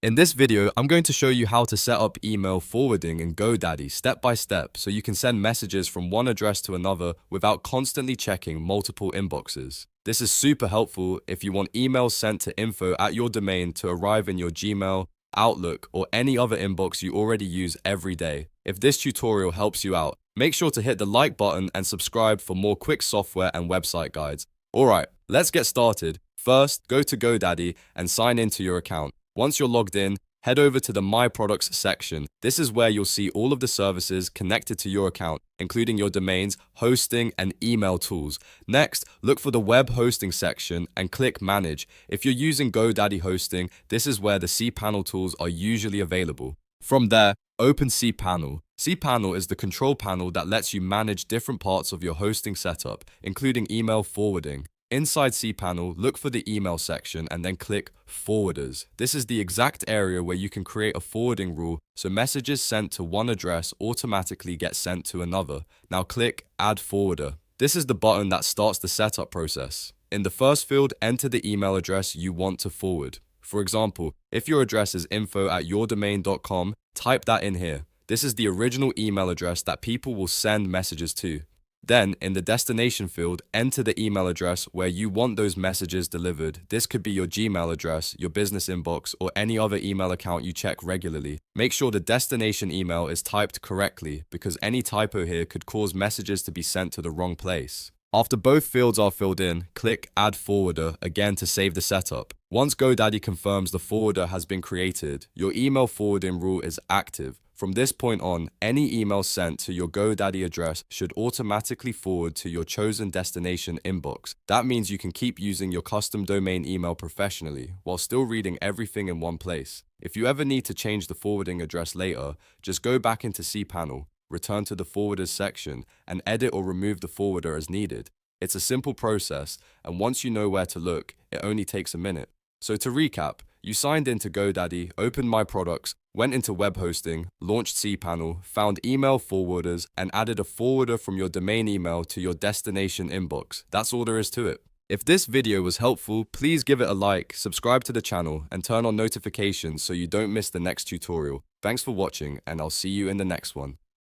In this video, I'm going to show you how to set up email forwarding in GoDaddy step by step so you can send messages from one address to another without constantly checking multiple inboxes. This is super helpful if you want emails sent to info at your domain to arrive in your Gmail, Outlook, or any other inbox you already use every day. If this tutorial helps you out, make sure to hit the like button and subscribe for more quick software and website guides. Alright, let's get started. First, go to GoDaddy and sign into your account. Once you're logged in, head over to the My Products section. This is where you'll see all of the services connected to your account, including your domains, hosting, and email tools. Next, look for the web hosting section and click Manage. If you're using GoDaddy hosting, this is where the cPanel tools are usually available. From there, open cPanel. cPanel is the control panel that lets you manage different parts of your hosting setup, including email forwarding. Inside cPanel, look for the email section and then click Forwarders. This is the exact area where you can create a forwarding rule so messages sent to one address automatically get sent to another. Now click Add Forwarder. This is the button that starts the setup process. In the first field, enter the email address you want to forward. For example, if your address is info@yourdomain.com, type that in here. This is the original email address that people will send messages to. Then, in the destination field, enter the email address where you want those messages delivered. This could be your Gmail address, your business inbox, or any other email account you check regularly. Make sure the destination email is typed correctly because any typo here could cause messages to be sent to the wrong place. After both fields are filled in, click Add Forwarder again to save the setup. Once GoDaddy confirms the forwarder has been created, your email forwarding rule is active. From this point on, any email sent to your GoDaddy address should automatically forward to your chosen destination inbox. That means you can keep using your custom domain email professionally while still reading everything in one place. If you ever need to change the forwarding address later, just go back into cPanel, return to the Forwarders section, and edit or remove the forwarder as needed. It's a simple process, and once you know where to look, it only takes a minute. So to recap, you signed into GoDaddy, opened My Products, went into web hosting, launched cPanel, found email forwarders, and added a forwarder from your domain email to your destination inbox. That's all there is to it. If this video was helpful, please give it a like, subscribe to the channel, and turn on notifications so you don't miss the next tutorial. Thanks for watching, and I'll see you in the next one.